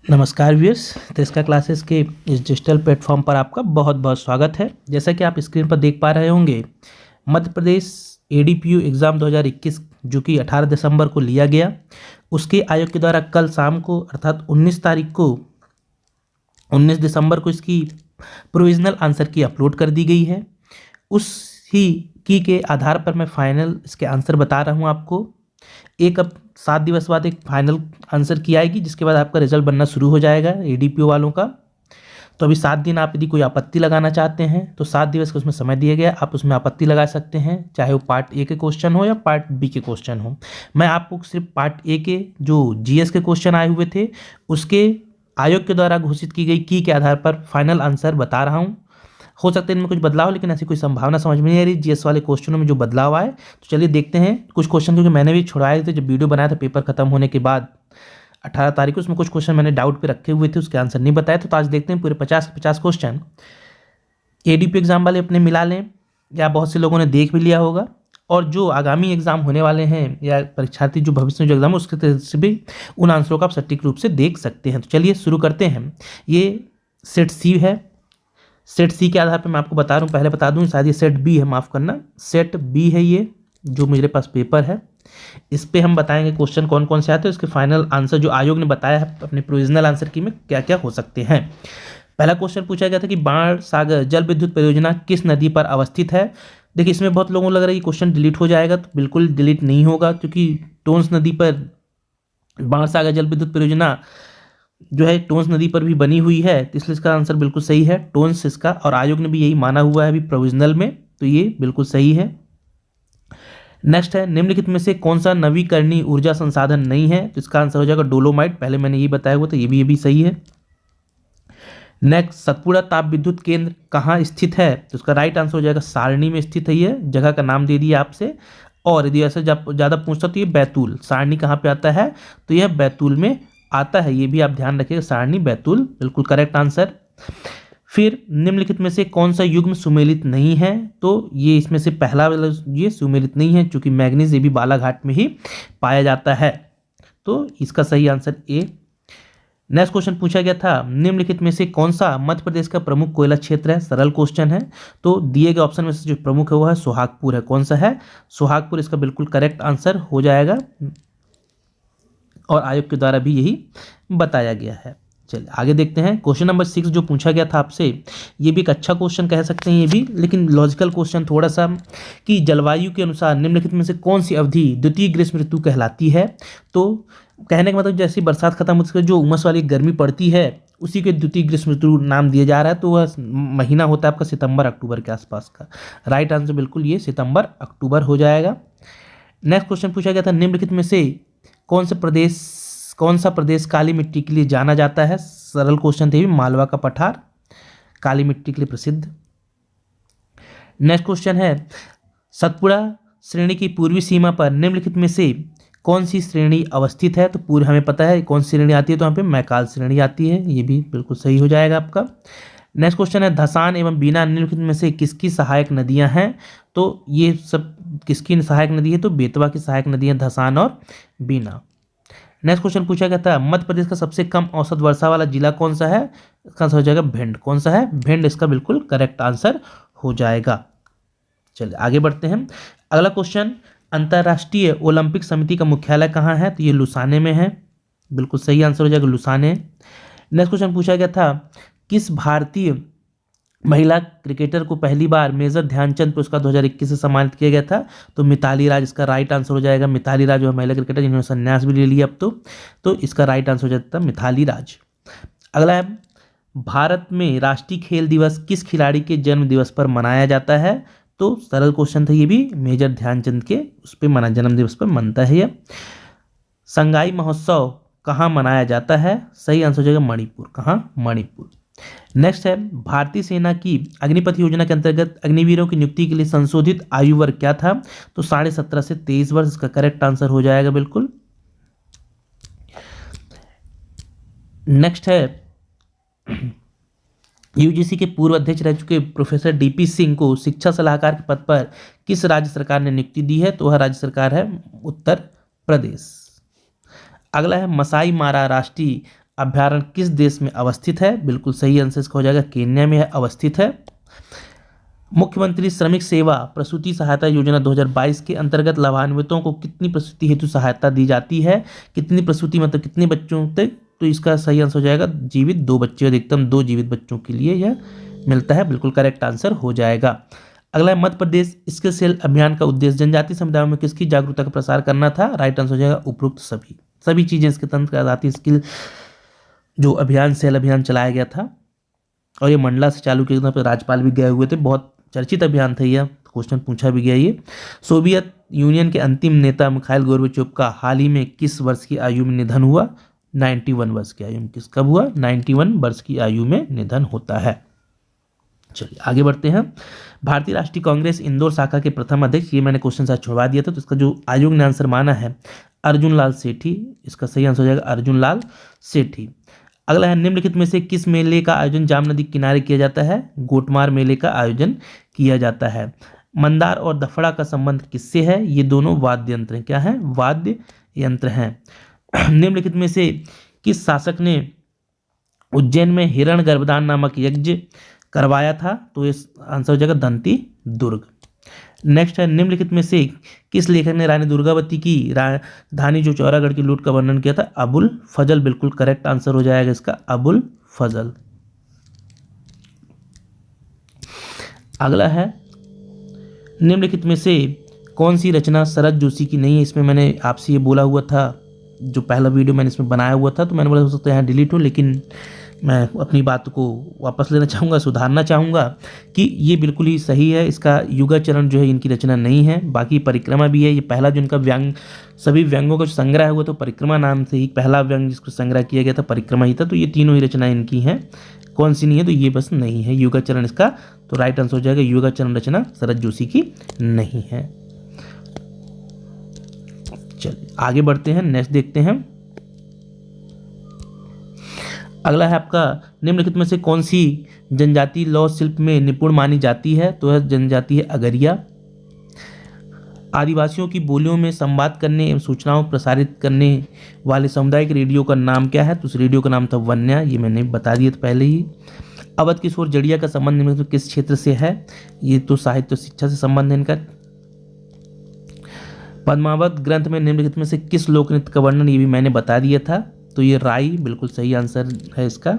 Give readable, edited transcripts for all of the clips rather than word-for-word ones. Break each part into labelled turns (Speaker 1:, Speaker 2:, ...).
Speaker 1: नमस्कार viewers, त्रिस्का classes के इस डिजिटल प्लेटफॉर्म पर आपका बहुत बहुत स्वागत है। जैसा कि आप स्क्रीन पर देख पा रहे होंगे, मध्य प्रदेश एडीपीयू एग्ज़ाम 2021 जो कि 18 दिसंबर को लिया गया, उसके आयोग के द्वारा कल शाम को अर्थात 19 दिसंबर को इसकी प्रोविज़नल आंसर की अपलोड कर दी गई है। उसी की के आधार पर मैं फाइनल इसके आंसर बता रहा हूँ आपको। अब 7 दिवस बाद एक फाइनल आंसर की आएगी, जिसके बाद आपका रिजल्ट बनना शुरू हो जाएगा एडीपीओ वालों का। तो अभी 7 दिन आप यदि कोई आपत्ति लगाना चाहते हैं तो 7 दिवस का उसमें समय दिया गया, आप उसमें आपत्ति लगा सकते हैं, चाहे वो पार्ट ए के क्वेश्चन हो या पार्ट बी के क्वेश्चन हो। मैं आपको सिर्फ पार्ट ए के जो जीएस के क्वेश्चन आए हुए थे उसके आयोग के द्वारा घोषित की गई की के आधार पर फाइनल आंसर बता रहा हूँ। हो सकता है इनमें कुछ बदलाव, लेकिन ऐसी कोई संभावना समझ में नहीं आ रही जीएस वाले क्वेश्चनों में जो बदलाव आए। तो चलिए देखते हैं कुछ क्वेश्चन, क्योंकि मैंने भी छुड़ाए थे जब वीडियो बनाया था पेपर खत्म होने के बाद 18 तारीख को। उसमें कुछ क्वेश्चन मैंने डाउट पे रखे हुए थे, उसके आंसर नहीं बताए। तो आज देखते हैं पूरे 50 क्वेश्चन एडीपी एग्जाम वाले अपने मिला लें, या बहुत से लोगों ने देख भी लिया होगा, और जो आगामी एग्जाम होने वाले हैं या परीक्षार्थी जो भविष्य में जो एग्जाम है उसके तरफ से भी उन आंसरों का आप सटीक रूप से देख सकते हैं। तो चलिए शुरू करते हैं। ये सेट सी है। सेट सी के आधार पर मैं आपको बता रहा हूँ, पहले बता दूँ शायद ये सेट बी है, माफ़ करना, सेट बी है ये जो मेरे पास पेपर है। इस पे हम बताएंगे क्वेश्चन कौन कौन से आते हैं, उसके फाइनल आंसर जो आयोग ने बताया है अपने प्रोविजनल आंसर की में क्या क्या हो सकते हैं। पहला क्वेश्चन पूछा गया था कि बाण सागर जल विद्युत परियोजना किस नदी पर अवस्थित है। देखिए, इसमें बहुत लोगों को लग रहा है कि क्वेश्चन डिलीट हो जाएगा, तो बिल्कुल डिलीट नहीं होगा, क्योंकि टोंस नदी पर बाण सागर जल विद्युत परियोजना जो है टोंस नदी पर भी बनी हुई है, तो इसलिए इसका आंसर बिल्कुल सही है, टोंस इसका, और आयोग ने भी यही माना हुआ है अभी प्रोविजनल में, तो ये बिल्कुल सही है। नेक्स्ट है, निम्नलिखित में से कौन सा नवीकरणीय ऊर्जा संसाधन नहीं है, तो इसका आंसर हो जाएगा डोलोमाइट। पहले मैंने ये बताया हुआ था, ये भी सही है। नेक्स्ट, सतपुड़ा ताप विद्युत केंद्र कहाँ स्थित है, तो इसका राइट आंसर हो जाएगा सारणी में स्थित है, ये जगह का नाम दे दिया आपसे। और यदि ऐसे ज़्यादा पूछता तो ये बैतूल, सारणी कहाँ पे आता है, तो यह बैतूल में आता है, ये भी आप ध्यान रखिएगा, सारणी बैतूल बिल्कुल करेक्ट आंसर। फिर निम्नलिखित में से कौन सा युग्म सुमेलित नहीं है, तो ये इसमें से पहला वाला ये सुमेलित नहीं है, चूंकि मैग्नीज ये भी बालाघाट में ही पाया जाता है, तो इसका सही आंसर ए। नेक्स्ट क्वेश्चन पूछा गया था, निम्नलिखित में से कौन सा मध्य प्रदेश का प्रमुख कोयला क्षेत्र है। सरल क्वेश्चन है, तो दिए गए ऑप्शन में से जो प्रमुख है वो है सोहागपुर है। कौन सा है, सोहागपुर इसका बिल्कुल करेक्ट आंसर हो जाएगा, और आयोग के द्वारा भी यही बताया गया है। चलिए आगे देखते हैं। क्वेश्चन नंबर 6 जो पूछा गया था आपसे, ये भी एक अच्छा क्वेश्चन कह सकते हैं ये भी, लेकिन लॉजिकल क्वेश्चन थोड़ा सा, कि जलवायु के अनुसार निम्नलिखित में से कौन सी अवधि द्वितीय ग्रीष्म ऋतु कहलाती है। तो कहने का मतलब जैसे बरसात खत्म होती है, जो उमस वाली गर्मी पड़ती है उसी के द्वितीय ग्रीष्म ऋतु नाम दिया जा रहा है, तो वह महीना होता है आपका सितंबर अक्टूबर के आसपास का। राइट आंसर बिल्कुल ये सितंबर अक्टूबर हो जाएगा। नेक्स्ट क्वेश्चन पूछा गया था, निम्नलिखित में से कौन सा प्रदेश काली मिट्टी के लिए जाना जाता है। सरल क्वेश्चन थे, मालवा का पठार काली मिट्टी के लिए प्रसिद्ध। नेक्स्ट क्वेश्चन है, सतपुड़ा श्रेणी की पूर्वी सीमा पर निम्नलिखित में से कौन सी श्रेणी अवस्थित है। तो पूर्व हमें पता है कौन सी श्रेणी आती है, तो यहाँ पे मैकाल श्रेणी आती है, ये भी बिल्कुल सही हो जाएगा आपका। नेक्स्ट क्वेश्चन है, धसान एवं बीना निम्नलिखित में से किसकी सहायक नदियां हैं। तो ये सब किसकी सहायक नदी है, तो बेतवा की सहायक नदियां धसान और बीना। नेक्स्ट क्वेश्चन पूछा गया था, मध्य प्रदेश का सबसे कम औसत वर्षा वाला जिला कौन सा है। इसका आंसर हो जाएगा भिंड। कौन सा है, भिंड इसका बिल्कुल करेक्ट आंसर हो जाएगा। चलिए आगे बढ़ते हैं। अगला क्वेश्चन, अंतर्राष्ट्रीय ओलंपिक समिति का मुख्यालय कहाँ है, तो ये लुसाने में है, बिल्कुल सही आंसर हो जाएगा लुसाने। नेक्स्ट क्वेश्चन पूछा गया था, किस भारतीय महिला क्रिकेटर को पहली बार मेजर ध्यानचंद पुरस्कार 2021 से सम्मानित किया गया था। तो मिताली राज इसका राइट आंसर हो जाएगा। मिताली राज जो है महिला क्रिकेटर जिन्होंने संन्यास भी ले लिया अब, तो इसका राइट आंसर हो जाता है मिताली राज। अगला है, भारत में राष्ट्रीय खेल दिवस किस खिलाड़ी के जन्म दिवस पर मनाया जाता है। तो सरल क्वेश्चन था ये भी, मेजर ध्यानचंद के उस पर जन्म दिवस पर मनता है यह। संगाई महोत्सव कहाँ मनाया जाता है, सही आंसर हो जाएगा मणिपुर। कहाँ, मणिपुर। नेक्स्ट है, भारतीय सेना की अग्निपथ योजना के अंतर्गत अग्निवीरों की नियुक्ति के लिए संशोधित आयु वर्ग क्या था। तो 17.5 से 23 वर्ष इसका करेक्ट आंसर हो जाएगा बिल्कुल। नेक्स्ट है, यूजीसी के पूर्व अध्यक्ष रह चुके प्रोफेसर डीपी सिंह को शिक्षा सलाहकार के पद पर किस राज्य सरकार ने नियुक्ति दी है। तो वह राज्य सरकार है उत्तर प्रदेश। अगला है, मसाई मारा राष्ट्रीय अभ्यारण्य किस देश में अवस्थित है? बिल्कुल सही आंसर इसका हो जाएगा केन्या में अवस्थित है। मुख्यमंत्री श्रमिक सेवा प्रसूति सहायता योजना 2022 के अंतर्गत लाभान्वितों को कितनी प्रसूति हेतु सहायता दी जाती है? कितनी प्रसूति मतलब कितने बच्चों तक? तो इसका सही आंसर हो जाएगा जीवित 2 बच्चे, अधिकतम 2 जीवित बच्चों के लिए यह मिलता है। बिल्कुल करेक्ट आंसर हो जाएगा। अगला है मध्य प्रदेश स्किल सेल अभियान का उद्देश्य जनजातीय समुदायों में किसकी जागरूकता का प्रसार करना था? राइट आंसर हो जाएगा उपरोक्त सभी चीजें इसके तंत्र जातीय स्किल जो अभियान सेल अभियान चलाया गया था और ये मंडला से चालू किया गया, राज्यपाल भी गए हुए थे, बहुत चर्चित अभियान था यह, क्वेश्चन पूछा भी गया ये। सोवियत यूनियन के अंतिम नेता मिखाइल गोर्बाचोव का हाल ही में किस वर्ष की आयु में निधन हुआ? 91 वर्ष की आयु में। कब हुआ? 91 वर्ष की आयु में निधन होता है। चलिए आगे बढ़ते हैं। भारतीय राष्ट्रीय कांग्रेस इंदौर शाखा के प्रथम अध्यक्ष, ये मैंने क्वेश्चन शायद छुड़वा दिया था, तो इसका जो आयोग ने आंसर माना है अर्जुन लाल सेठी, इसका सही आंसर हो जाएगा अर्जुन लाल सेठी। अगला है निम्नलिखित में से किस मेले का आयोजन जाम नदी किनारे किया जाता है? गोटमार मेले का आयोजन किया जाता है। मंदार और दफड़ा का संबंध किससे है? ये दोनों वाद्य यंत्र हैं। क्या है? वाद्य यंत्र हैं। निम्नलिखित में से किस शासक ने उज्जैन में हिरण गर्भदान नामक यज्ञ करवाया था? तो इस आंसर हो जाएगा दंती दुर्ग। नेक्स्ट है निम्नलिखित में से किस लेखक ने रानी दुर्गावती की राजधानी जो चौरागढ़ की लूट का वर्णन किया था? अबुल फजल। बिल्कुल करेक्ट आंसर हो जाएगा इसका अबुल फजल। अगला है निम्नलिखित में से कौन सी रचना शरद जोशी की नहीं है? इसमें मैंने आपसे ये बोला हुआ था, जो पहला वीडियो मैंने इसमें बनाया हुआ था, तो मैंने बोला हो सकता है यहाँ डिलीट हो, लेकिन मैं अपनी बात को वापस लेना चाहूँगा, सुधारना चाहूँगा कि ये बिल्कुल ही सही है। इसका युगाचरण जो है इनकी रचना नहीं है, बाकी परिक्रमा भी है। ये पहला जो इनका व्यंग, सभी व्यंगों का जो संग्रह हुआ तो परिक्रमा नाम से ही पहला व्यंग जिसको संग्रह किया गया था परिक्रमा ही था। तो ये तीनों ही रचना इनकी हैं, कौन सी नहीं है? तो ये बस नहीं है युगाचरण इसका, तो राइट आंसर हो जाएगा युगाचरण रचना शरद जोशी की नहीं है। चलिए आगे बढ़ते हैं, नेक्स्ट देखते हैं। अगला है आपका निम्नलिखित में से कौन सी जनजाति लौह शिल्प में निपुण मानी जाती है? तो यह जनजाति है अगरिया। आदिवासियों की बोलियों में संवाद करने एवं सूचनाओं प्रसारित करने वाले सामुदायिक रेडियो का नाम क्या है? तो उस रेडियो का नाम था वन्या, ये मैंने बता दिया था पहले ही। अवध किशोर जड़िया का संबंध निम्नलिखित किस क्षेत्र से है? ये तो साहित्य शिक्षा से संबंध है इनका। पद्मावत ग्रंथ में निम्नलिखित में से किस लोक नृत्य का वर्णन? ये भी मैंने बता दिया था, तो ये राई बिल्कुल सही आंसर है इसका।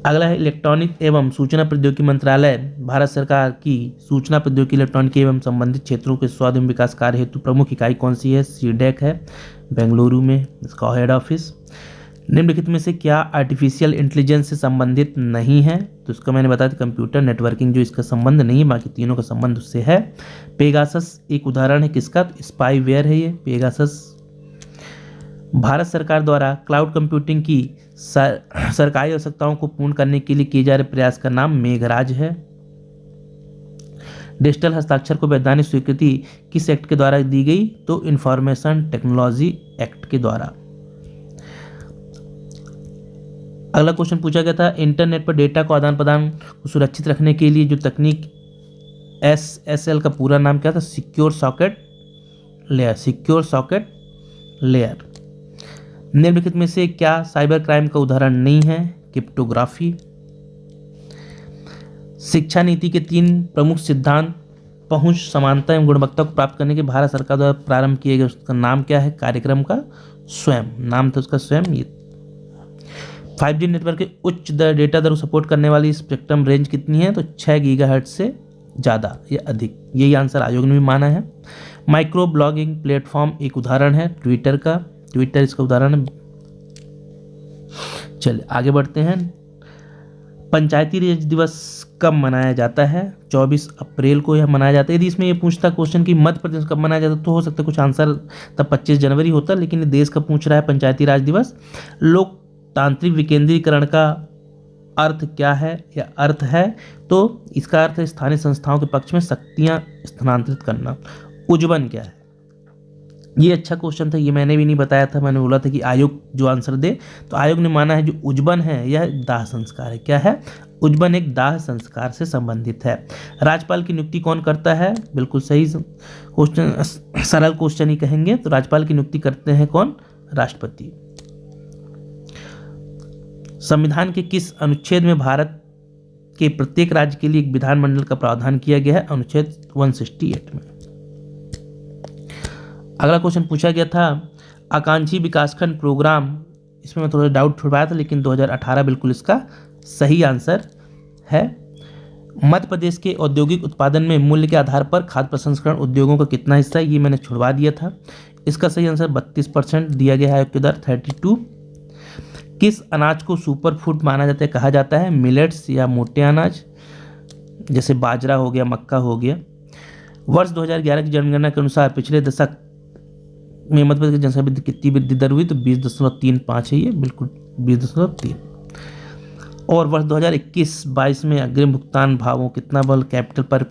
Speaker 1: अगला है इलेक्ट्रॉनिक एवं सूचना प्रौद्योगिकी मंत्रालय भारत सरकार की सूचना प्रौद्योगिकी इलेक्ट्रॉनिक एवं संबंधित क्षेत्रों के स्वाधीन एवं विकास कार्य हेतु प्रमुख इकाई कौन सी है? सीडेक है बेंगलुरु में इसका हेड ऑफिस। निम्नलिखित में से क्या आर्टिफिशियल इंटेलिजेंस से संबंधित नहीं है? तो इसका मैंने बताया था कंप्यूटर नेटवर्किंग जो इसका संबंध नहीं है, बाकी तीनों का संबंध उससे है। पेगासस एक उदाहरण है किसका? स्पाईवेयर है ये पेगासस। भारत सरकार द्वारा क्लाउड कंप्यूटिंग की सरकारी आवश्यकताओं को पूर्ण करने के लिए किए जा रहे प्रयास का नाम मेघराज है। डिजिटल हस्ताक्षर को वैधानिक स्वीकृति किस एक्ट के द्वारा दी गई? तो इंफॉर्मेशन टेक्नोलॉजी एक्ट के द्वारा। अगला क्वेश्चन पूछा गया था इंटरनेट पर डेटा को आदान प्रदान को सुरक्षित रखने के लिए जो तकनीक SSL का पूरा नाम क्या था? Secure socket layer. Secure socket layer. निम्नलिखित में से क्या साइबर क्राइम का उदाहरण नहीं है? क्रिप्टोग्राफी। शिक्षा नीति के 3 प्रमुख सिद्धांत पहुंच, समानता एवं गुणवत्ता को प्राप्त करने के भारत सरकार द्वारा प्रारंभ किए गए उसका नाम क्या है? कार्यक्रम का स्वयं नाम था उसका स्वयं। ये 5G नेटवर्क के उच्च डेटा दर को सपोर्ट करने वाली स्पेक्ट्रम रेंज कितनी है? तो 6 गीगाहर्ट्ज से ज़्यादा या अधिक, यही आंसर आयोग ने भी माना है। माइक्रो ब्लॉगिंग प्लेटफॉर्म एक उदाहरण है ट्विटर का, ट्विटर इसका उदाहरण है। चलिए आगे बढ़ते हैं। पंचायती राज दिवस कब मनाया जाता है? 24 अप्रैल को यह मनाया जाता है। यदि इसमें ये पूछता क्वेश्चन कि मध्य प्रदेश कब मनाया जाता है तो हो सकता है कुछ आंसर तब 25 जनवरी होता, लेकिन ये देश का पूछ रहा है पंचायती राज दिवस। लोकतांत्रिक विकेंद्रीकरण का अर्थ क्या है या अर्थ है? तो इसका अर्थ है स्थानीय संस्थाओं के पक्ष में शक्तियां स्थानांतरित करना। उज्जवन क्या है? ये अच्छा क्वेश्चन था, ये मैंने भी नहीं बताया था, मैंने बोला था कि आयोग जो आंसर दे, तो आयोग ने माना है जो उज्जवन है यह दाह संस्कार है। क्या है? उज्जवन एक दाह संस्कार से संबंधित है। राज्यपाल की नियुक्ति कौन करता है? बिल्कुल सही क्वेश्चन, सरल क्वेश्चन ही कहेंगे। तो राज्यपाल की नियुक्ति करते हैं कौन? राष्ट्रपति। संविधान के किस अनुच्छेद में भारत के प्रत्येक राज्य के लिए एक विधानमंडल का प्रावधान किया गया है? अनुच्छेद 168 में। अगला क्वेश्चन पूछा गया था आकांक्षी विकासखंड प्रोग्राम, इसमें मैं थोड़ा डाउट छुड़वाया था लेकिन 2018 बिल्कुल इसका सही आंसर है। मध्य प्रदेश के औद्योगिक उत्पादन में मूल्य के आधार पर खाद्य प्रसंस्करण उद्योगों का कितना हिस्सा है? ये मैंने छुड़वा दिया था। इसका सही आंसर 32% दिया गया है। आयोग के दर 32। किस अनाज को सुपर फूड माना जाता है, कहा जाता है? मिलेट्स या मोटे अनाज, जैसे बाजरा हो गया, मक्का हो गया। वर्ष 2011 की जनगणना के अनुसार पिछले दशक में मध्य प्रदेश की जनसंख्या कितनी वृद्धि दर हुई? तो 20.35 है, ये बिल्कुल 20.3। और वर्ष 2021-22 में अग्रिम भुगतान भावों कितना बल कैपिटल पर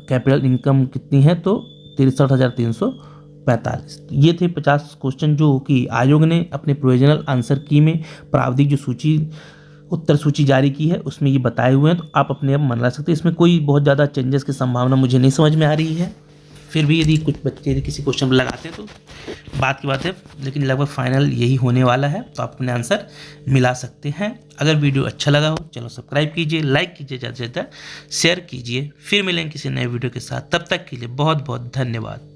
Speaker 1: कैपिटल इनकम कितनी है? तो 63,345। ये थे 50 क्वेश्चन जो कि आयोग ने अपने प्रोविजनल आंसर की में प्रावधिक जो सूची उत्तर सूची जारी की है उसमें ये बताए हुए हैं, तो आप अपने आप मन ला सकते हैं। इसमें कोई बहुत ज़्यादा चेंजेस की संभावना मुझे नहीं समझ में आ रही है। फिर भी यदि कुछ बच्चे यदि किसी क्वेश्चन में लगाते हैं तो बात की बात है, लेकिन लगभग फाइनल यही होने वाला है, तो आप अपने आंसर मिला सकते हैं। अगर वीडियो अच्छा लगा हो चलो सब्सक्राइब कीजिए, लाइक कीजिए, ज़्यादा से ज़्यादा शेयर कीजिए। फिर मिलेंगे किसी नए वीडियो के साथ, तब तक के लिए बहुत बहुत धन्यवाद।